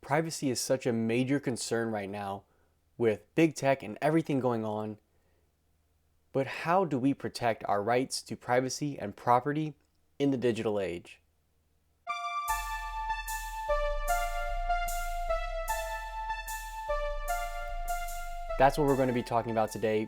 privacy is such a major concern right now with big tech and everything going on. But how do we protect our rights to privacy and property in the digital age? That's what we're going to be talking about today,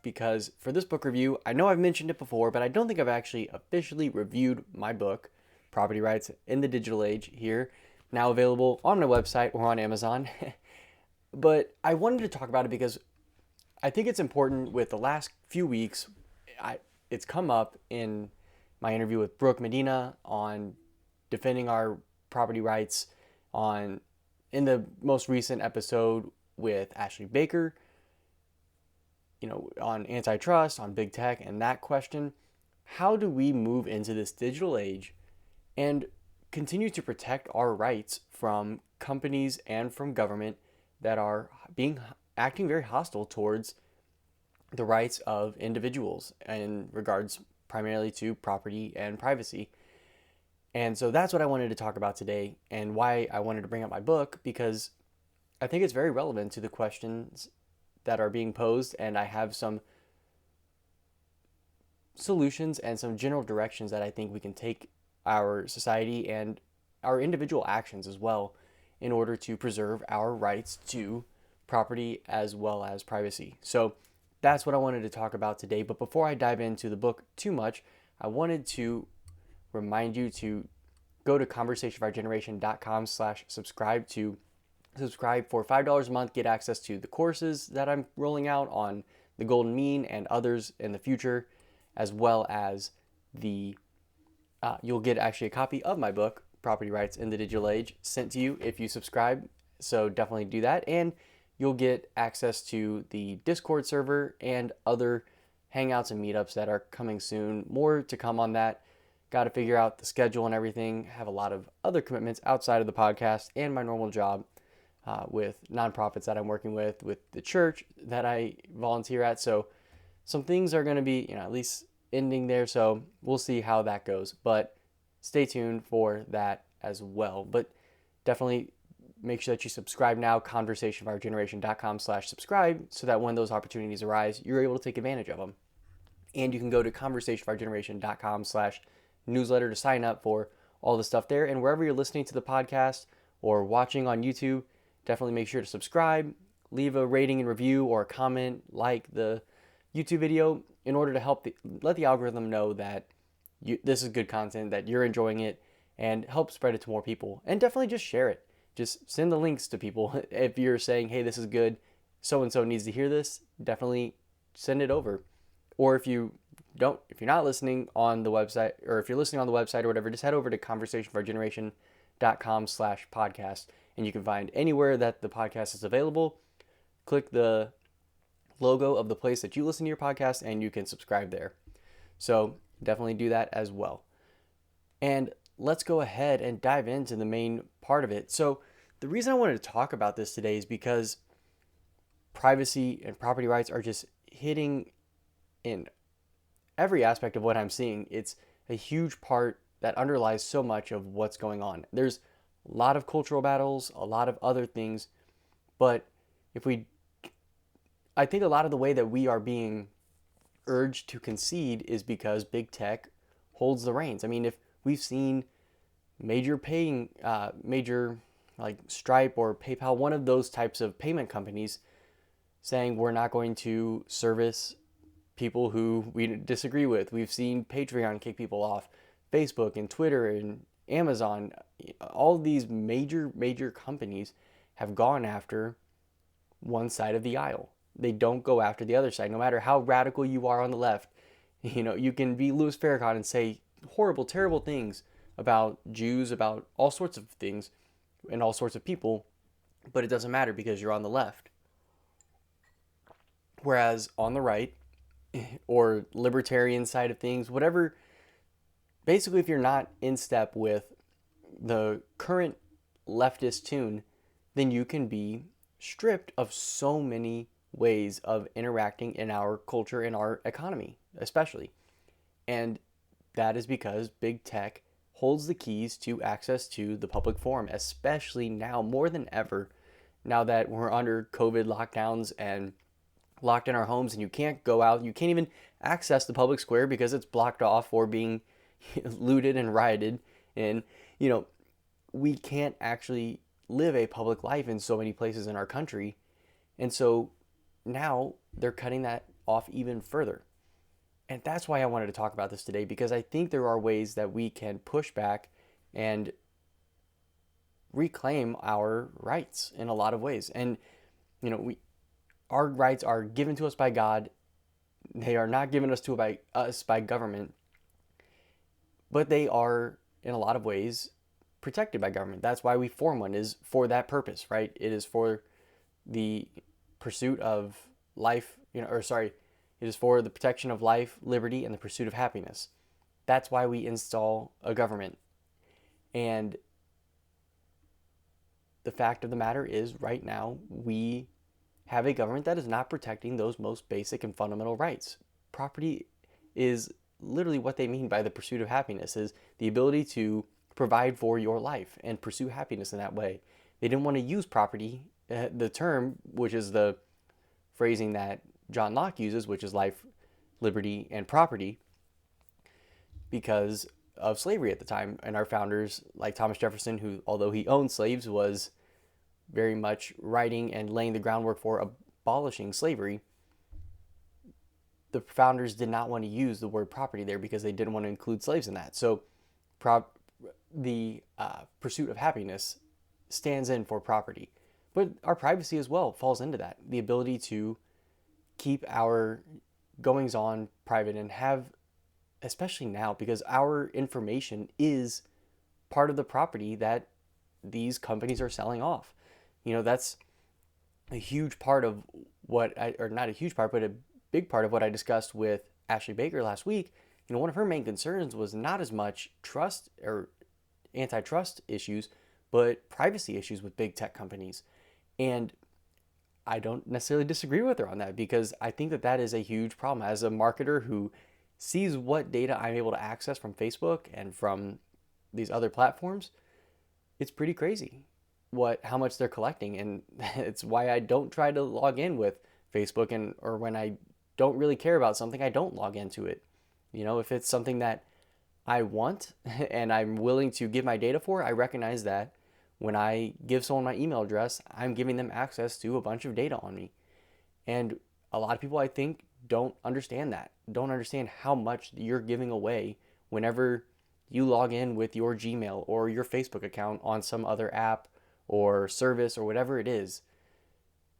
because for this book review, I know I've mentioned it before, but I don't think I've actually officially reviewed my book, Property Rights in the Digital Age, here, now available on my website or on Amazon. But I wanted to talk about it because I think it's important. With the last few weeks, it's come up in my interview with Brooke Medina on defending our property rights, in the most recent episode with Ashley Baker, on antitrust, on big tech, and that question. How do we move into this digital age and continue to protect our rights from companies and from government that are acting very hostile towards the rights of individuals in regards primarily to property and privacy? And so that's what I wanted to talk about today, and why I wanted to bring up my book, because I think it's very relevant to the questions that are being posed, and I have some solutions and some general directions that I think we can take our society and our individual actions as well in order to preserve our rights to property as well as privacy. So that's what I wanted to talk about today. But before I dive into the book too much, I wanted to remind you to go to conversationofourgeneration.com/subscribe to subscribe for $5 a month. Get access to the courses that I'm rolling out on the golden mean and others in the future, as well as you'll get actually a copy of my book, Property Rights in the Digital Age, sent to you if you subscribe. So definitely do that. And you'll get access to the Discord server and other hangouts and meetups that are coming soon. More to come on that. Got to figure out the schedule and everything. Have a lot of other commitments outside of the podcast and my normal job with nonprofits that I'm working with the church that I volunteer at. So some things are going to be, at least ending there. So we'll see how that goes. But stay tuned for that as well. But definitely make sure that you subscribe now, conversationofourgeneration.com/subscribe, so that when those opportunities arise, you're able to take advantage of them. And you can go to conversationofourgeneration.com/newsletter to sign up for all the stuff there. And wherever you're listening to the podcast or watching on YouTube, definitely make sure to subscribe, leave a rating and review or a comment, like the YouTube video, in order to let the algorithm know that this is good content, that you're enjoying it, and help spread it to more people. And definitely just share it. Just send the links to people. If you're saying, hey, this is good, so-and-so needs to hear this, definitely send it over. Or if you're not listening on the website, or if you're listening on the website or whatever, just head over to conversationofourgeneration.com/podcast, and you can find anywhere that the podcast is available. Click the logo of the place that you listen to your podcast, and you can subscribe there. So definitely do that as well. And let's go ahead and dive into the main part of it. So the reason I wanted to talk about this today is because privacy and property rights are just hitting in every aspect of what I'm seeing. It's a huge part that underlies so much of what's going on. There's a lot of cultural battles, a lot of other things, but I think a lot of the way that we are being urged to concede is because big tech holds the reins. I mean, if we've seen major like Stripe or PayPal, one of those types of payment companies, saying we're not going to service people who we disagree with. We've seen Patreon kick people off, Facebook and Twitter and Amazon. All of these major companies have gone after one side of the aisle. They don't go after the other side. No matter how radical you are on the left, you can be Louis Farrakhan and say horrible, terrible things about Jews, about all sorts of things and all sorts of people, but it doesn't matter because you're on the left. Whereas on the right, or libertarian side of things, whatever, basically if you're not in step with the current leftist tune, then you can be stripped of so many ways of interacting in our culture, in our economy, especially. And that is because big tech holds the keys to access to the public forum, especially now more than ever, now that we're under COVID lockdowns and locked in our homes and you can't go out, you can't even access the public square because it's blocked off or being looted and rioted. And, we can't actually live a public life in so many places in our country. And so now they're cutting that off even further. And that's why I wanted to talk about this today, because I think there are ways that we can push back and reclaim our rights in a lot of ways. And, our rights are given to us by God. They are not given us by us by government, but they are in a lot of ways protected by government. That's why we form one, is for that purpose, right? It is for the pursuit of life, it is for the protection of life, liberty, and the pursuit of happiness. That's why we install a government. And the fact of the matter is, right now, we have a government that is not protecting those most basic and fundamental rights. Property is literally what they mean by the pursuit of happiness, is the ability to provide for your life and pursue happiness in that way. They didn't want to use property, the term, which is the phrasing that John Locke uses, which is life, liberty, and property, because of slavery at the time. And our founders, like Thomas Jefferson, who, although he owned slaves, was very much writing and laying the groundwork for abolishing slavery. The founders did not want to use the word property there because they didn't want to include slaves in that. So the pursuit of happiness stands in for property. But our privacy as well falls into that. The ability to keep our goings on private and have, especially now, because our information is part of the property that these companies are selling off. That's a huge part of not a huge part, but a big part of what I discussed with Ashley Baker last week. One of her main concerns was not as much trust or antitrust issues, but privacy issues with big tech companies. And I don't necessarily disagree with her on that, because I think that is a huge problem. As a marketer who sees what data I'm able to access from Facebook and from these other platforms, it's pretty crazy how much they're collecting. And it's why I don't try to log in with Facebook, or when I don't really care about something, I don't log into it. If it's something that I want and I'm willing to give my data for, I recognize that when I give someone my email address, I'm giving them access to a bunch of data on me. And a lot of people, I think, don't understand that, don't understand how much you're giving away whenever you log in with your Gmail or your Facebook account on some other app or service or whatever it is.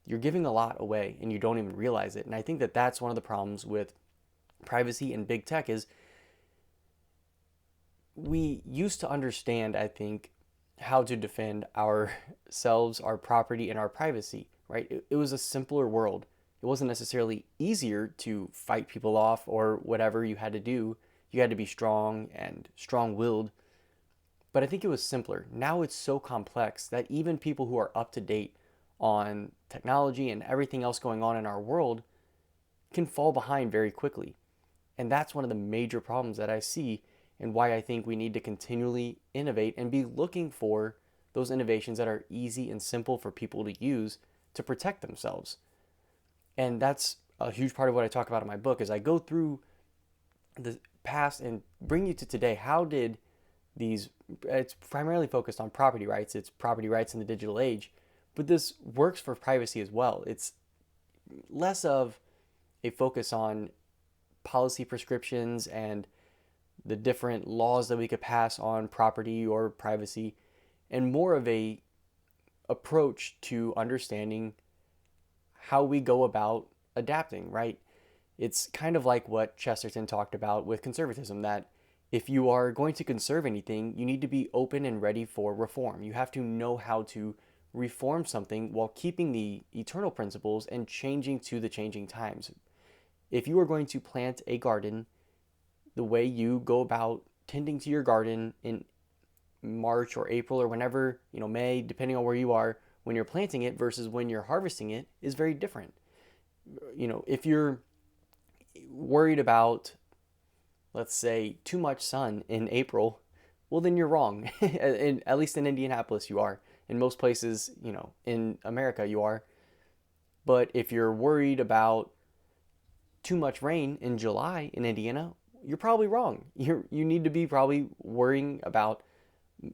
You're giving a lot away and you don't even realize it. And I think that that's one of the problems with privacy and big tech, is we used to understand, I think, how to defend ourselves, our property, and our privacy, right? It was a simpler world. It wasn't necessarily easier to fight people off or whatever you had to do. You had to be strong and strong-willed. But I think it was simpler. Now it's so complex that even people who are up to date on technology and everything else going on in our world can fall behind very quickly. And that's one of the major problems that I see, and why I think we need to continually innovate and be looking for those innovations that are easy and simple for people to use to protect themselves. And that's a huge part of what I talk about in my book, is I go through the past and bring you to today. How did it's primarily focused on property rights. It's property rights in the digital age, but this works for privacy as well. It's less of a focus on policy prescriptions and the different laws that we could pass on property or privacy, and more of a approach to understanding how we go about adapting, right? It's kind of like what Chesterton talked about with conservatism, that if you are going to conserve anything, you need to be open and ready for reform. You have to know how to reform something while keeping the eternal principles and changing to the changing times. If you are going to plant a garden, the way you go about tending to your garden in March or April or whenever, May, depending on where you are, when you're planting it versus when you're harvesting it, is very different. If you're worried about, let's say, too much sun in April, well, then you're wrong. At least in Indianapolis, you are. In most places, in America, you are. But if you're worried about too much rain in July in Indiana, you're probably wrong. You need to be probably worrying about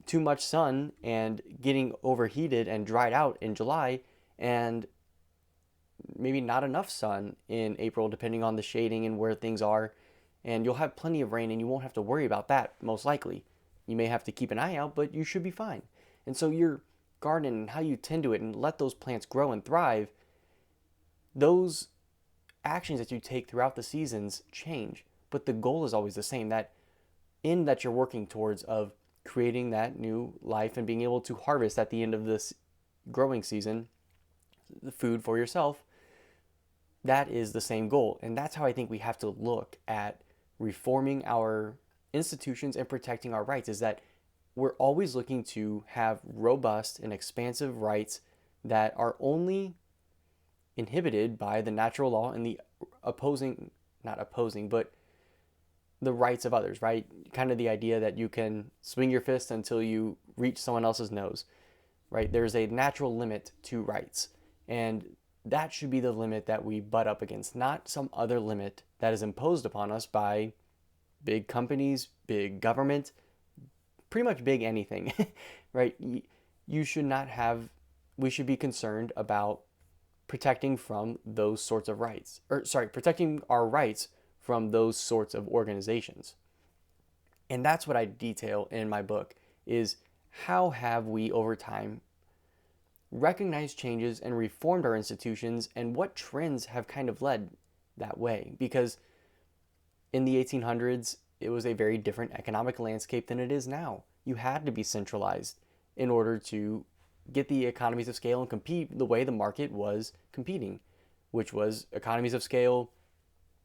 too much sun and getting overheated and dried out in July, and maybe not enough sun in April, depending on the shading and where things are. And you'll have plenty of rain and you won't have to worry about that, most likely. You may have to keep an eye out, but you should be fine. And so your garden and how you tend to it and let those plants grow and thrive, those actions that you take throughout the seasons change. But the goal is always the same, that end that you're working towards of creating that new life and being able to harvest at the end of this growing season the food for yourself. That is the same goal. And that's how I think we have to look at reforming our institutions and protecting our rights, is that we're always looking to have robust and expansive rights that are only inhibited by the natural law and the not opposing, but the rights of others, right? Kind of the idea that you can swing your fist until you reach someone else's nose, right? There's a natural limit to rights. And that should be the limit that we butt up against, not some other limit that is imposed upon us by big companies, big government, pretty much big anything, right? We should be concerned about protecting from those sorts of rights, protecting our rights from those sorts of organizations. And that's what I detail in my book, is how have we over time recognized changes and reformed our institutions, and what trends have kind of led that way. Because in the 1800s, it was a very different economic landscape than it is now. You had to be centralized in order to get the economies of scale and compete the way the market was competing, which was economies of scale,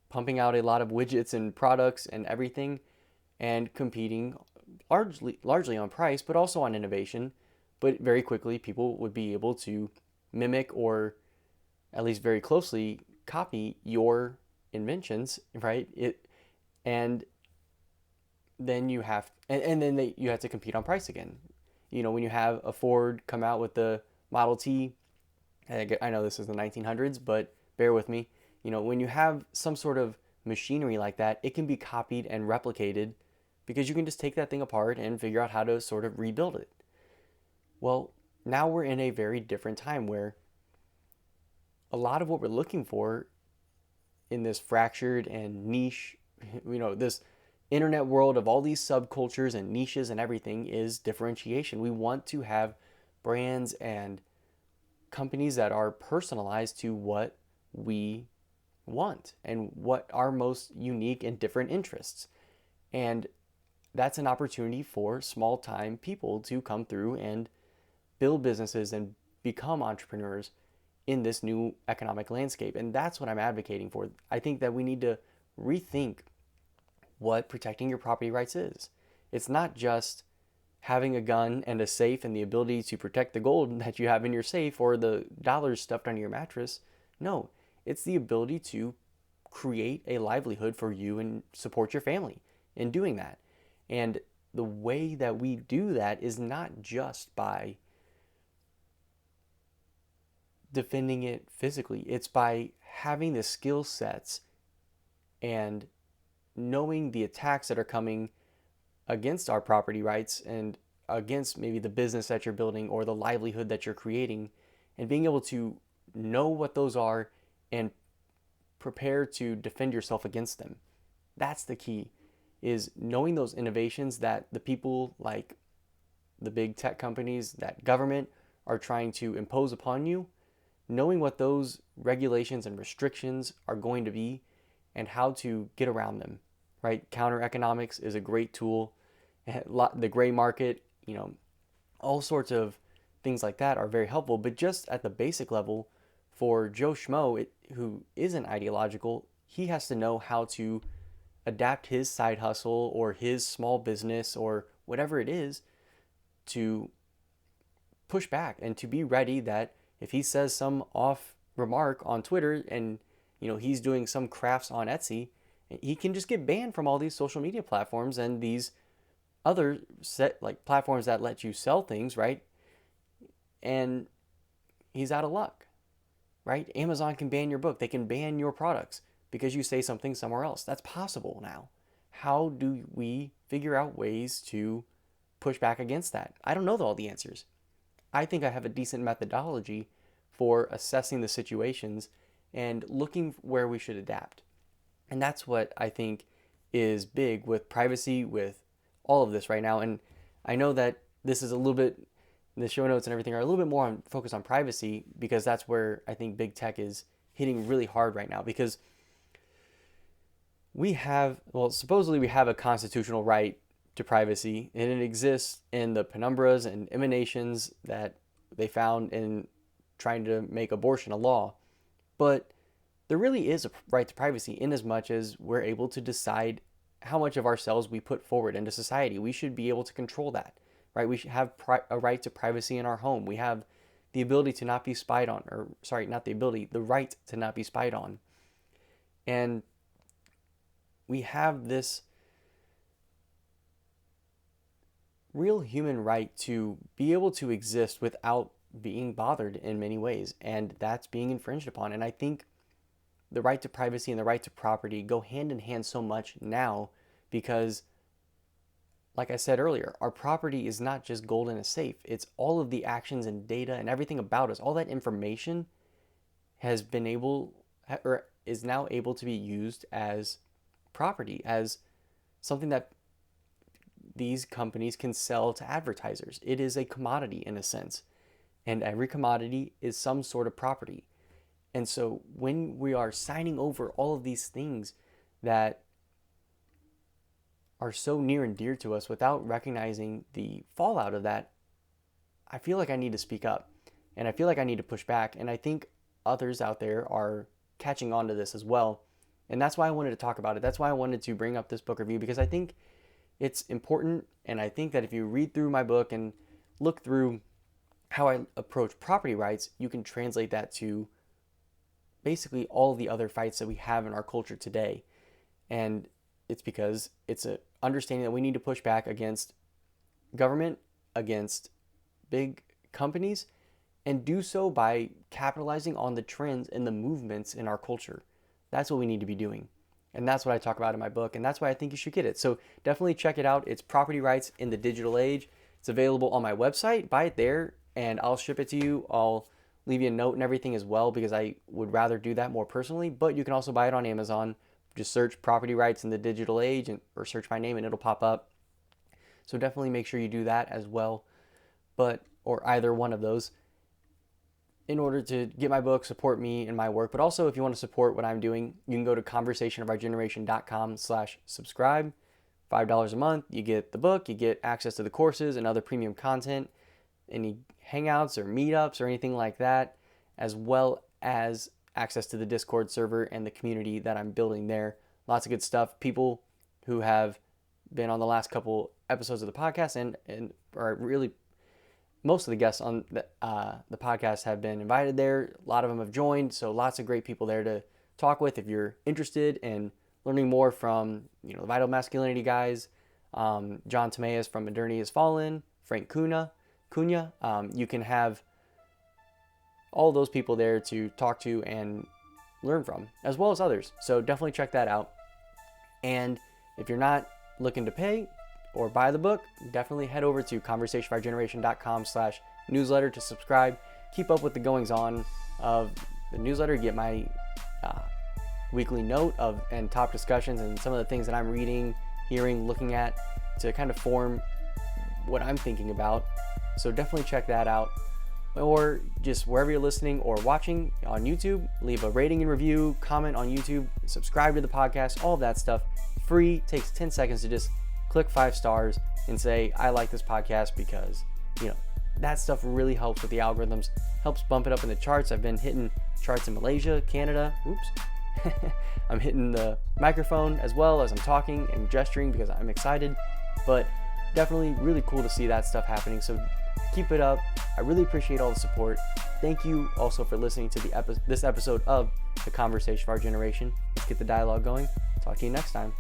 pumping out a lot of widgets and products and everything, and competing largely on price, but also on innovation. But very quickly, people would be able to mimic, or at least very closely copy, your inventions, right? And then you have to compete on price again. When you have a Ford come out with the Model T, I know this is the 1900s, but bear with me. When you have some sort of machinery like that, it can be copied and replicated because you can just take that thing apart and figure out how to sort of rebuild it. Well, now we're in a very different time where a lot of what we're looking for in this fractured and niche, this internet world of all these subcultures and niches and everything, is differentiation. We want to have brands and companies that are personalized to what we want and what our most unique and different interests. And that's an opportunity for small time people to come through and build businesses and become entrepreneurs in this new economic landscape. And that's what I'm advocating for. I think that we need to rethink what protecting your property rights is. It's not just having a gun and a safe and the ability to protect the gold that you have in your safe or the dollars stuffed under your mattress. No, it's the ability to create a livelihood for you and support your family in doing that. And the way that we do that is not just by defending it physically. It's by having the skill sets and knowing the attacks that are coming against our property rights and against maybe the business that you're building or the livelihood that you're creating, and being able to know what those are and prepare to defend yourself against them. That's the key, is knowing those innovations that the people like the big tech companies, that government are trying to impose upon you, knowing what those regulations and restrictions are going to be and how to get around them, right? Counter economics is a great tool. The gray market, all sorts of things like that are very helpful. But just at the basic level, for Joe Schmo, who isn't ideological, he has to know how to adapt his side hustle or his small business or whatever it is to push back and to be ready that if he says some off remark on Twitter and he's doing some crafts on Etsy, he can just get banned from all these social media platforms and these other platforms that let you sell things, right? And he's out of luck, right? Amazon can ban your book. They can ban your products because you say something somewhere else. That's possible now. How do we figure out ways to push back against that? I don't know all the answers. I think I have a decent methodology for assessing the situations and looking where we should adapt. And that's what I think is big with privacy, with all of this right now. And I know that this is a little bit, the show notes and everything are a little bit more focused on privacy, because that's where I think big tech is hitting really hard right now, because supposedly we have a constitutional right to privacy, and it exists in the penumbras and emanations that they found in trying to make abortion a law. But there really is a right to privacy in as much as we're able to decide how much of ourselves we put forward into society. We should be able to control that, right? We should have a right to privacy in our home. We have the ability to not be spied on, the right to not be spied on. And we have this real human right to be able to exist without being bothered in many ways, and that's being infringed upon. And I think the right to privacy and the right to property go hand in hand so much now, because like I said earlier, our property is not just gold in a safe. It's all of the actions and data and everything about us. All that information is now able to be used as property, as something that these companies can sell to advertisers. It is a commodity in a sense, and every commodity is some sort of property. And so when we are signing over all of these things that are so near and dear to us without recognizing the fallout of that, I feel like I need to speak up, and I feel like I need to push back. And I think others out there are catching on to this as well. And that's why I wanted to talk about it. That's why I wanted to bring up this book review, because I think it's important. And I think that if you read through my book and look through how I approach property rights, you can translate that to basically all the other fights that we have in our culture today. And it's because it's an understanding that we need to push back against government, against big companies, and do so by capitalizing on the trends and the movements in our culture. That's what we need to be doing. And that's what I talk about in my book, and that's why I think you should get it. So definitely check it out. It's Property Rights in the Digital Age. It's available on my website. Buy it there, and I'll ship it to you. I'll leave you a note and everything as well, because I would rather do that more personally. But you can also buy it on Amazon. Just search Property Rights in the Digital Age, or search my name and it'll pop up. So definitely make sure you do that as well, or either one of those, in order to get my book, support me and my work. But also, if you want to support what I'm doing, you can go to conversationofourgeneration.com/subscribe. $5 a month, you get the book, you get access to the courses and other premium content, any hangouts or meetups or anything like that, as well as access to the Discord server and the community that I'm building there. Lots of good stuff. People who have been on the last couple episodes of the podcast and are really, most of the guests on the podcast have been invited there. A lot of them have joined, so lots of great people there to talk with if you're interested in learning more from the Vital Masculinity guys, John Timaeus from Modernity Has Fallen, Frank Cunha. You can have all those people there to talk to and learn from, as well as others. So definitely check that out. And if you're not looking to pay or buy the book, definitely head over to conversationofourgeneration.com/newsletter to subscribe. Keep up with the goings on of the newsletter. Get my weekly note and top discussions and some of the things that I'm reading, hearing, looking at to kind of form what I'm thinking about. So definitely check that out. Or just wherever you're listening or watching on YouTube, leave a rating and review, comment on YouTube, subscribe to the podcast, all of that stuff. Free, takes 10 seconds to just click 5 stars and say, I like this podcast, because, that stuff really helps with the algorithms, helps bump it up in the charts. I've been hitting charts in Malaysia, Canada, I'm hitting the microphone as well as I'm talking and gesturing because I'm excited, but definitely really cool to see that stuff happening. So keep it up. I really appreciate all the support. Thank you also for listening to this episode of The Conversation of Our Generation. Let's get the dialogue going. Talk to you next time.